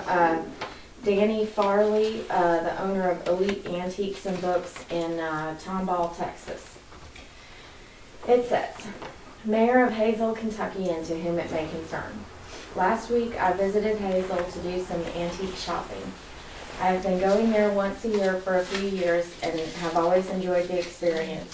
Uh, Danny Farley, the owner of Elite Antiques and Books in Tomball, Texas. It says, Mayor of Hazel, Kentucky, and to whom it may concern. Last week I visited Hazel to do some antique shopping. I have been going there once a year for a few years and have always enjoyed the experience.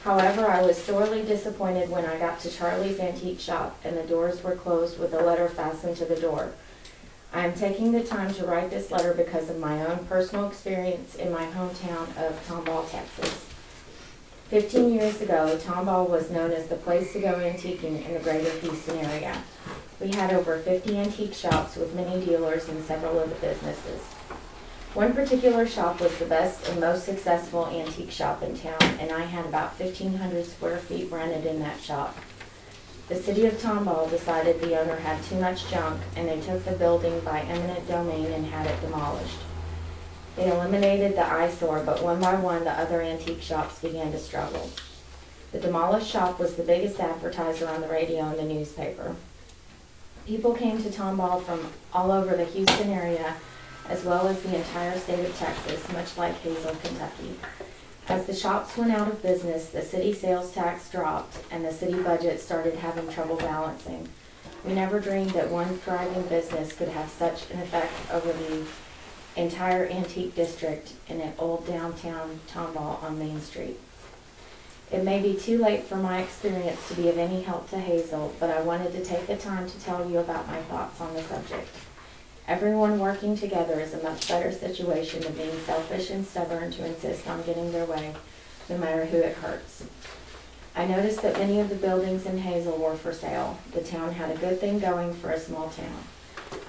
However, I was sorely disappointed when I got to Charlie's antique shop and the doors were closed with a letter fastened to the door. I am taking the time to write this letter because of my own personal experience in my hometown of Tomball, Texas. 15 years ago, Tomball was known as the place to go antiquing in the greater Houston area. We had over 50 antique shops with many dealers in several of the businesses. One particular shop was the best and most successful antique shop in town, and I had about 1,500 square feet rented in that shop. The city of Tomball decided the owner had too much junk, and they took the building by eminent domain and had it demolished. They eliminated the eyesore, but one by one the other antique shops began to struggle. The demolished shop was the biggest advertiser on the radio and the newspaper. People came to Tomball from all over the Houston area, as well as the entire state of Texas, much like Hazel, Kentucky. As the shops went out of business, the city sales tax dropped, and the city budget started having trouble balancing. We never dreamed that one thriving business could have such an effect over the entire antique district in an old downtown Tomball on Main Street. It may be too late for my experience to be of any help to Hazel, but I wanted to take the time to tell you about my thoughts on the subject. Everyone working together is a much better situation than being selfish and stubborn to insist on getting their way, no matter who it hurts. I noticed that many of the buildings in Hazel were for sale. The town had a good thing going for a small town.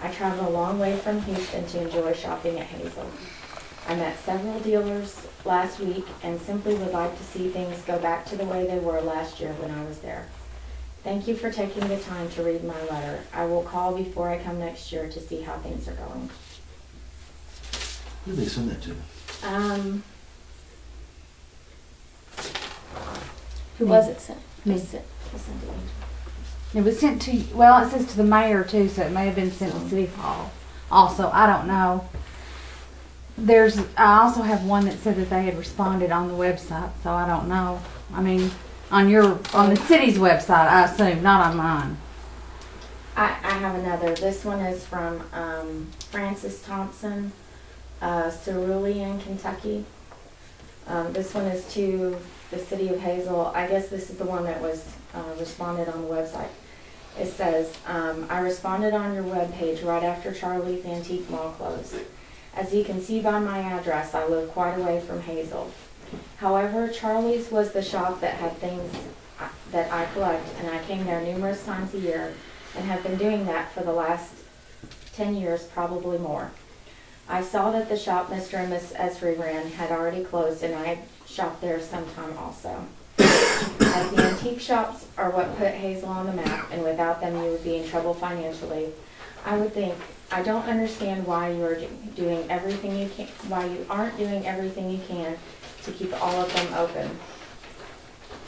I traveled a long way from Houston to enjoy shopping at Hazel. I met several dealers last week and simply would like to see things go back to the way they were last year when I was there. Thank you for taking the time to read my letter. I will call before I come next year to see how things are going. Who did they send that to? Who was it sent? Me. It was sent to me. It was sent to, well, it says to the mayor too, so it may have been sent to City Hall. Also, I don't know. I also have one that said that they had responded on the website, so I don't know. I mean, on the city's website, I assume, not on mine. I have another. This one is from Francis Thompson, Cerulean, Kentucky. This one is to the city of Hazel. I guess this is the one that was responded on the website. It says, I responded on your webpage right after Charlie's Antique Mall closed. As you can see by my address, I live quite away from Hazel. However, Charlie's was the shop that had things that I collect, and I came there numerous times a year and have been doing that for the last 10 years, probably more. I saw that the shop Mr. and Miss Esri ran had already closed, and I shopped there sometime also. As the antique shops are what put Hazel on the map, and without them you would be in trouble financially, I would think, I don't understand why you are doing everything you can, why you aren't doing everything you can to keep all of them open.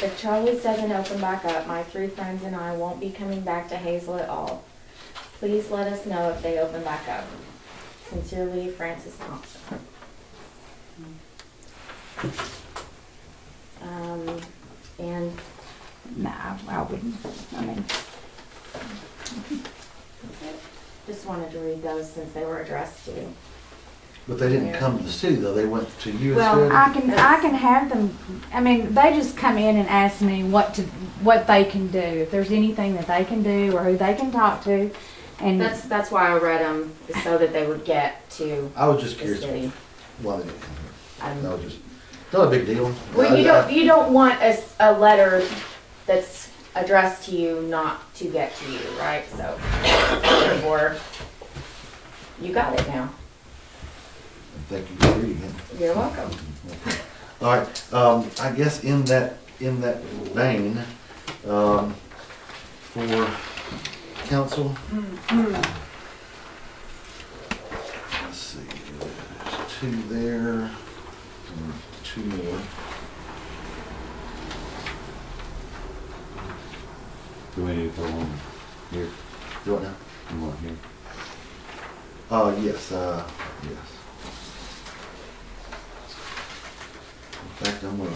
If Charlie's doesn't open back up, my 3 friends and I won't be coming back to Hazel at all. Please let us know if they open back up. Sincerely, Francis Thompson. And Nah, I wouldn't. I mean, just wanted to read those since they were addressed to. But they didn't come to the city though. They went to you Well, instead. I can have them. I mean, they just come in and ask me what they can do, if there's anything that they can do or who they can talk to, and That's why I read them, so that they would get to I was just the curious city. why they didn't come here. That was just not a big deal. Well, you don't want a letter that's addressed to you not to get to you, right? So therefore, you got it now. Thank you for reading it. You're welcome. All right. I guess in that vein, for council, let's see. There's 2 there, and 2 more. Do we need to go on here? Do what now? You want here? Yes, yes. In fact, I'm gonna.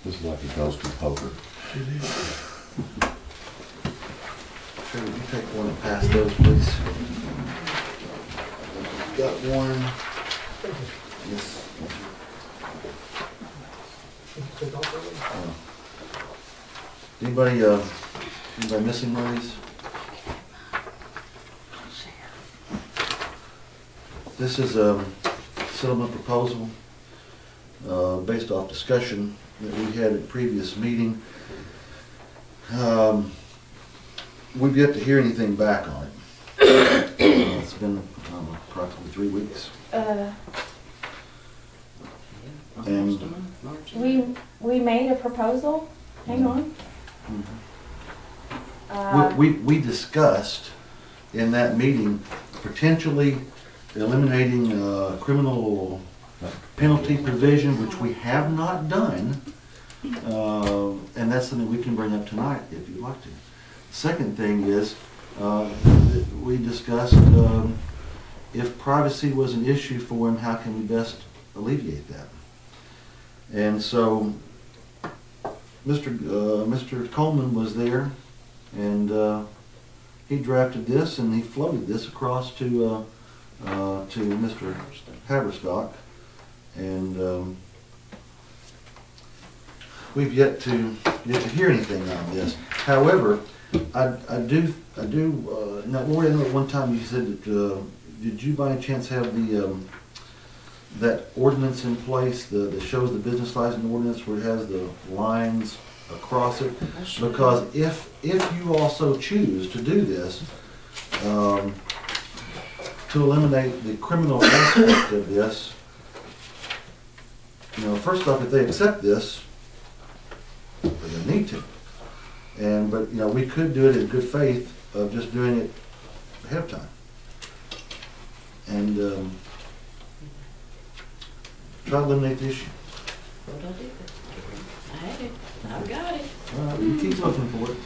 This is like a ghost of poker. Sure, would you take one and pass those, please? Got one. Yes. Anybody missing one of these? This is a settlement proposal based off discussion that we had at a previous meeting. We've yet to hear anything back on it. It's been approximately 3 weeks. And We made a proposal. Hang on. we discussed in that meeting potentially eliminating criminal penalty provision, which we have not done. And that's something we can bring up tonight if you'd like to. Second thing is, we discussed if privacy was an issue for him, how can we best alleviate that? And so Mr. Coleman was there, and he drafted this and he floated this across to Mr. Haverstock, and we've yet to hear anything on this. However, I do now, Lori, I know at one time you said that did you by any chance have the that ordinance in place that shows the business license ordinance where it has the lines across it? Because if you also choose to do this, to eliminate the criminal aspect of this, you know, first off, if they accept this, they're going to need to. But you know, we could do it in good faith of just doing it ahead of time, and try to eliminate the issue. What do I do? I have it. I've got it. All right, you keep looking for it.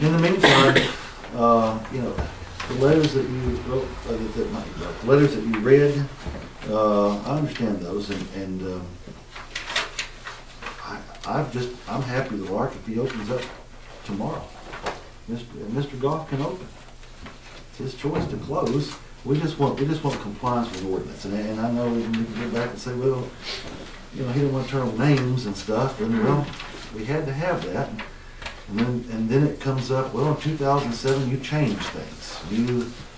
In the meantime, you know, the letters that you wrote, the letters that you read, I understand those, and I'm happy with Lark if he opens up tomorrow. Mr. Goff can open. It's his choice to close. We just want compliance with ordinance, and I know we can go back and say, well, you know, he didn't want to turn over names and stuff, and well, we had to have that. And then it comes up, well, in 2007 you changed things.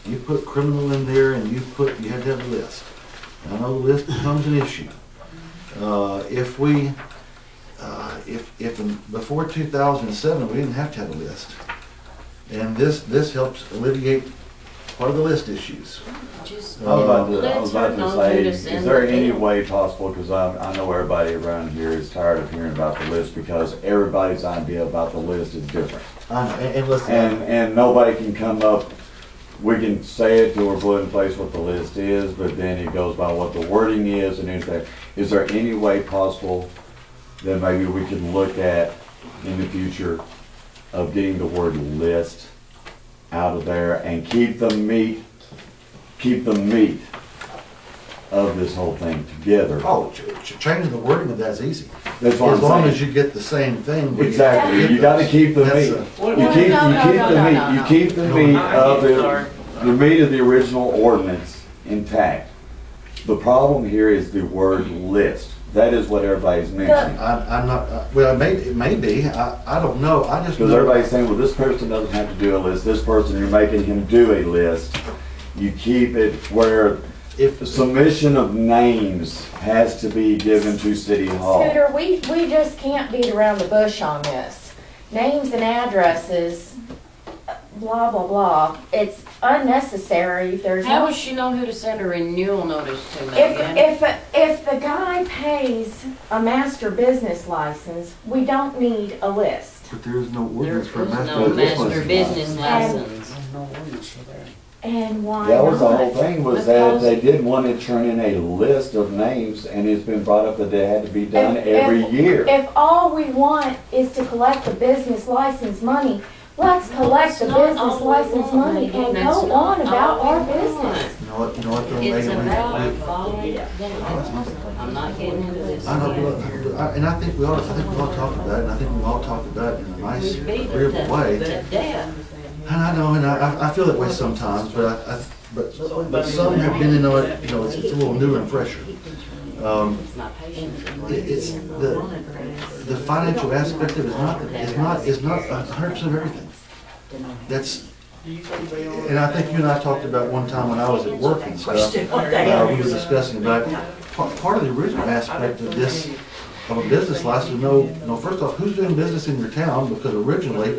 You put criminal in there, and you had to have a list. And I know the list becomes an issue. If before 2007 we didn't have to have a list, and this helps alleviate part of the list issues. Just I was about to know say, who to is send there the any bill. way possible, because I know everybody around here is tired of hearing about the list, because everybody's idea about the list is different. And listen, And nobody can come up, we can say it till we're put in place what the list is, but then it goes by what the wording is and anything. Is there any way possible that maybe we can look at in the future of getting the word list out of there and keep the meat of this whole thing together? oh, changing the wording of that's easy. That's what As I'm long saying. as you get the same thing. but Exactly, you gotta keep the That's meat. a- You keep the meat of Sorry. the meat of the original ordinance intact. The problem here is the word list. That is what everybody's mentioning. I'm not, well, it may be, I don't know, I just Because know. everybody's saying, well, this person doesn't have to do a list, this person, you're making him do a list. You keep it where If the submission of names has to be given to City Hall. Scooter, we just can't beat around the bush on this. Names and addresses, blah, blah, blah. It's unnecessary. There's How no. would she know who to send a renewal notice to, Megan? If the guy pays a master business license, we don't need a list. But there is no There ordinance for a is master. no business master business license. license. And why That was the not? whole thing, was that they did want to turn in a list of names, and it's been brought up that they had to be done every year. If all we want is to collect the business license money, Let's collect the it's not business all we license want, money Megan. and That's go not on about all our we business. want. You know what though, It's Megan, about following the law. I'm not getting into this I know, again. and I think we all talked about it, and I think we all talked about it in a nice, We beat it agreeable way. to death. And I know, and I feel that way sometimes, but some have been in it, you know, it's a little new and fresher. It's not patient. It's the financial aspect of it is not 100% of everything. That's, and I think you and I talked about one time when I was at work and stuff, we were discussing about, part of the original aspect of this, of a business license, no, first off, who's doing business in your town? Because originally,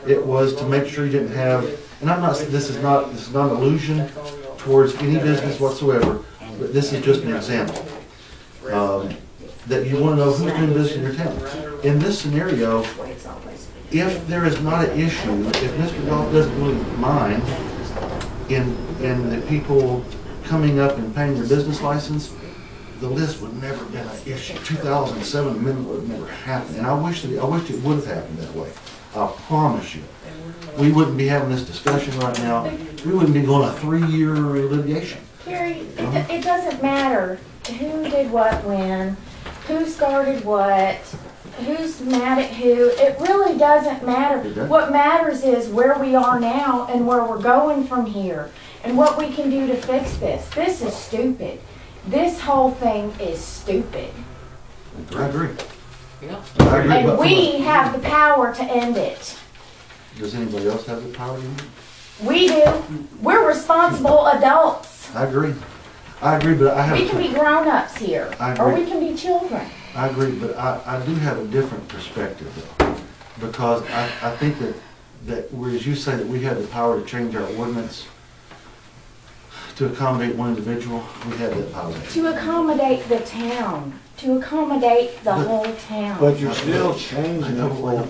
it was to make sure you didn't have, and I'm not, this is not an allusion towards any business whatsoever, but this is just an example. That you want to know who's doing business in your town. In this scenario, if there is not an issue, if Mr. Goff doesn't really mind in the people coming up and paying their business license, the list would never have been an issue. 2007 amendment would have never happened, and I wish it would have happened that way. I promise you. We wouldn't be having this discussion right now. We wouldn't be going a 3-year litigation. Carrie, it doesn't matter who did what when, who started what, who's mad at who. It really doesn't matter. What matters is where we are now and where we're going from here and what we can do to fix this. This is stupid. This whole thing is stupid. I agree. Yeah. I agree. And but we have the power to end it. does anybody else have the power to do it? We do. We're responsible adults. I agree. I agree, but I have. We can be grown-ups here, I or agree. we can be children. I agree, but I do have a different perspective though, because I think that whereas you say that we have the power to change our ordinance to accommodate one individual, we have that power. To accommodate the town, to accommodate the whole town. But you're still changing it for,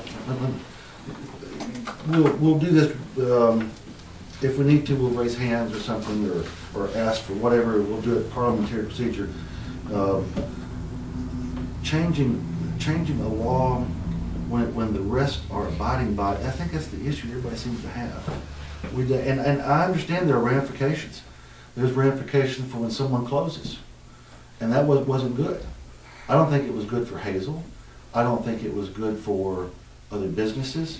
We'll do this, if we need to, we'll raise hands or something, or ask for whatever, we'll do it parliamentary procedure. Changing a law when the rest are abiding by it, I think that's the issue everybody seems to have. And I understand there are ramifications. There's ramifications for when someone closes, and that wasn't good. I don't think it was good for Hazel. I don't think it was good for other businesses.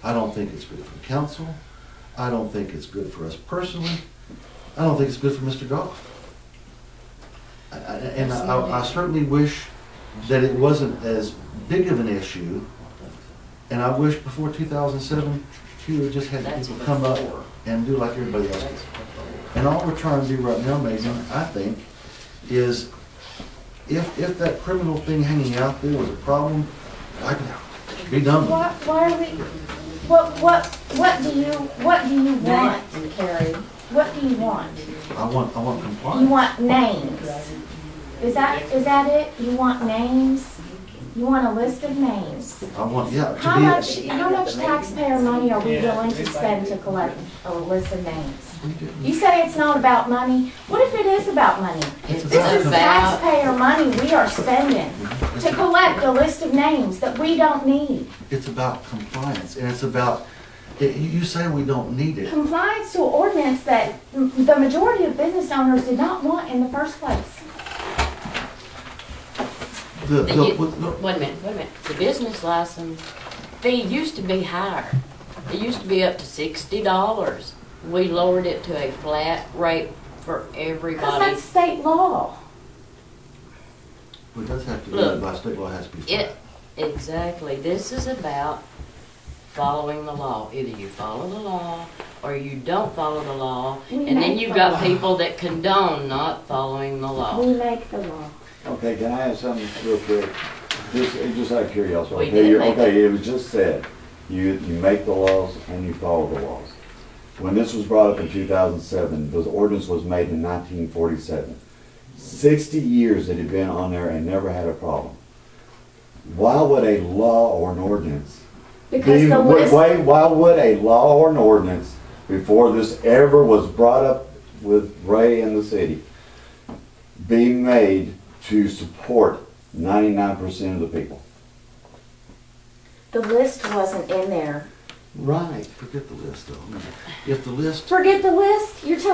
I don't think it's good for the council. I don't think it's good for us personally. I don't think it's good for Mr. Goff. And I certainly wish that it wasn't as big of an issue, and I wish before 2007 he would just had people come up and do like everybody else did. And all we're trying to do right now, Megan, I think, is if that criminal thing hanging out there was a problem, I could be done with it. Why are we, what do you want, Carrie? What do you want? I want compliance. You want names. Is that it? You want names? You want a list of names? I want, yeah. How much taxpayer money are we willing to spend to collect a list of names? You say it's not about money. What if it is about money? It's This is about, taxpayer money we are spending to collect a list of names that we don't need. It's about compliance, and it's about, you say we don't need it. Compliance to an ordinance that the majority of business owners did not want in the first place. The- Wait a minute. The business license fee used to be higher. It used to be up to $60. We lowered it to a flat rate for Because everybody. that's state law. It does have to be, Look, by state law, it has to be flat. Exactly. This is about following the law. Either you follow the law or you don't follow the law. We And then make you've the got law. people that condone not following the law. We make the law. okay, can I ask something real quick? Just out of curiosity. We Okay, did make okay, it was just said, you make the laws and you follow the laws. When this was brought up in 2007, the ordinance was made in 1947. 60 years it had been on there and never had a problem. Why would a law or an ordinance Because the list, why would a law or an ordinance, before this ever was brought up with Ray and the city, be made to support 99% of the people? the list wasn't in there Right. Forget the list though. I mean, if the list Forget the list? You're telling